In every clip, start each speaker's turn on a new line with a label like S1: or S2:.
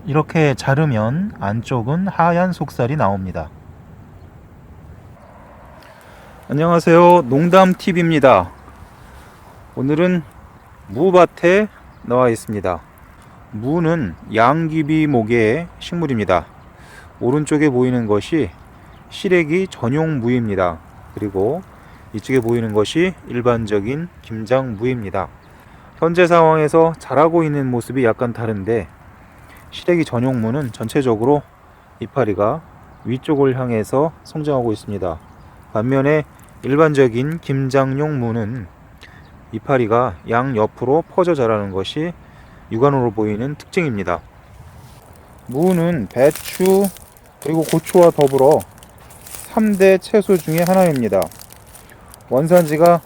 S1: 이렇게 자르면 안쪽은 하얀 속살이 나옵니다. 안녕하세요, 농담TV입니다. 오늘은 무밭에 나와 있습니다. 무는 양귀비 목의 식물입니다. 오른쪽에 보이는 것이 시래기 전용 무입니다. 그리고 이쪽에 보이는 것이 일반적인 김장무입니다. 현재 상황에서 자라고 있는 모습이 약간 다른데, 시래기 전용무는 전체적으로 이파리가 위쪽을 향해서 성장하고 있습니다. 반면에 일반적인 김장용 무는 이파리가 양옆으로 퍼져 자라는 것이 육안으로 보이는 특징입니다. 무는 배추 그리고 고추와 더불어 3대 채소 중에 하나입니다. 원산지가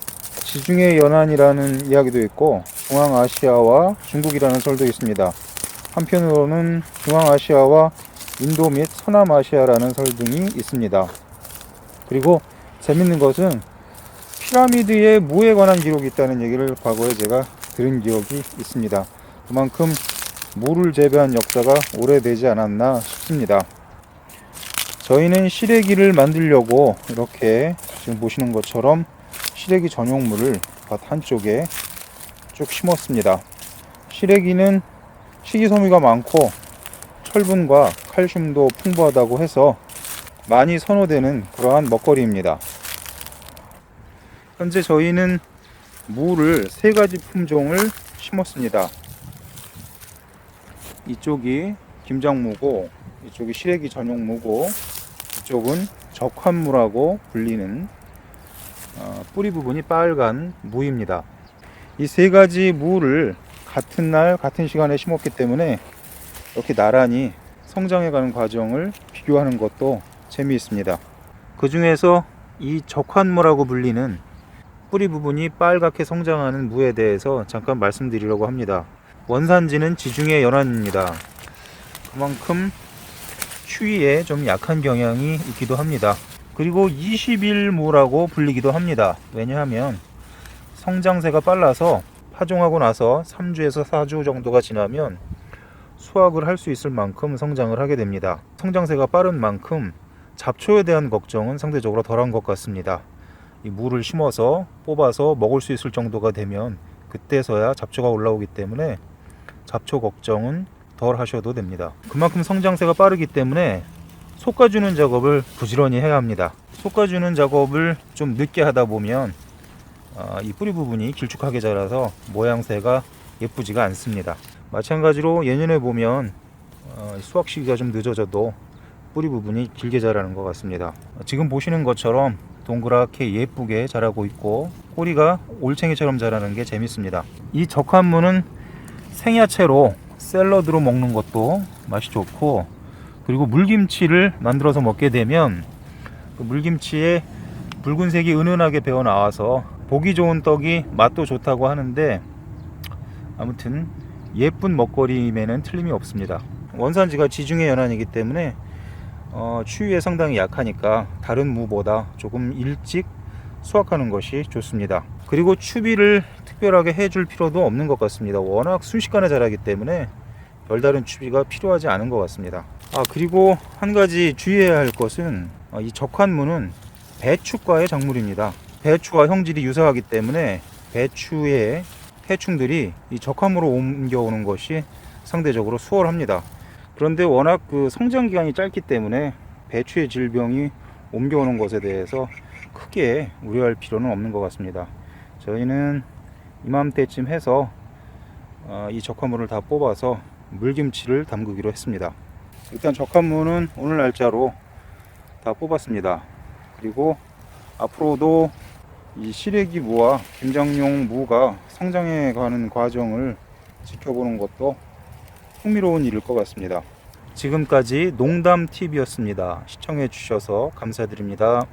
S1: 지중해 연안이라는 이야기도 있고 중앙아시아와 중국이라는 설도 있습니다. 한편으로는 중앙아시아와 인도 및 서남아시아라는 설 등이 있습니다. 그리고 재밌는 것은 피라미드에 무에 관한 기록이 있다는 얘기를 과거에 제가 들은 기억이 있습니다. 그만큼 무를 재배한 역사가 오래되지 않았나 싶습니다. 저희는 시래기를 만들려고 이렇게 지금 보시는 것처럼 시래기 전용무를 밭 한쪽에 쭉 심었습니다. 시래기는 식이섬유가 많고 철분과 칼슘도 풍부하다고 해서 많이 선호되는 그러한 먹거리입니다. 현재 저희는 무를 3가지 품종을 심었습니다. 이쪽이 김장무고, 이쪽이 시래기 전용무고, 이쪽은 적환무라고 불리는 뿌리 부분이 빨간 무입니다. 이 3가지 무를 같은 날 같은 시간에 심었기 때문에 이렇게 나란히 성장해가는 과정을 비교하는 것도 재미있습니다. 그 중에서 이 적환무라고 불리는 뿌리 부분이 빨갛게 성장하는 무에 대해서 잠깐 말씀드리려고 합니다. 원산지는 지중해 연안입니다. 그만큼 추위에 좀 약한 경향이 있기도 합니다. 그리고 20일무라고 불리기도 합니다. 왜냐하면 성장세가 빨라서 파종하고 나서 3주에서 4주 정도가 지나면 수확을 할 수 있을 만큼 성장을 하게 됩니다. 성장세가 빠른 만큼 잡초에 대한 걱정은 상대적으로 덜한 것 같습니다. 이 무를 심어서 뽑아서 먹을 수 있을 정도가 되면 그때서야 잡초가 올라오기 때문에 잡초 걱정은 덜 하셔도 됩니다. 그만큼 성장세가 빠르기 때문에 솎아주는 작업을 부지런히 해야 합니다. 솎아주는 작업을 좀 늦게 하다 보면 이 뿌리 부분이 길쭉하게 자라서 모양새가 예쁘지가 않습니다. 마찬가지로 예년에 보면 수확 시기가 좀 늦어져도 뿌리 부분이 길게 자라는 것 같습니다. 지금 보시는 것처럼 동그랗게 예쁘게 자라고 있고 꼬리가 올챙이처럼 자라는 게 재밌습니다. 이 적환무는 생야채로 샐러드로 먹는 것도 맛이 좋고, 그리고 물김치를 만들어서 먹게 되면 그 물김치에 붉은색이 은은하게 배어 나와서 보기 좋은 떡이 맛도 좋다고 하는데, 아무튼 예쁜 먹거리임에는 틀림이 없습니다. 원산지가 지중해 연안이기 때문에 추위에 상당히 약하니까 다른 무보다 조금 일찍 수확하는 것이 좋습니다. 그리고 추비를 특별하게 해줄 필요도 없는 것 같습니다. 워낙 순식간에 자라기 때문에 별다른 추비가 필요하지 않은 것 같습니다. 그리고 한 가지 주의해야 할 것은 이 적환무는 배추과의 작물입니다. 배추와 형질이 유사하기 때문에 배추의 해충들이 이 적환무로 옮겨오는 것이 상대적으로 수월합니다. 그런데 워낙 그 성장 기간이 짧기 때문에 배추의 질병이 옮겨오는 것에 대해서 크게 우려할 필요는 없는 것 같습니다. 저희는 이맘때쯤 해서 이 적환무를 다 뽑아서 물김치를 담그기로 했습니다. 일단 적환무는 오늘 날짜로 다 뽑았습니다. 그리고 앞으로도 이 시래기 무와 김장용 무가 성장해 가는 과정을 지켜보는 것도 흥미로운 일일 것 같습니다. 지금까지 농담TV였습니다. 시청해 주셔서 감사드립니다.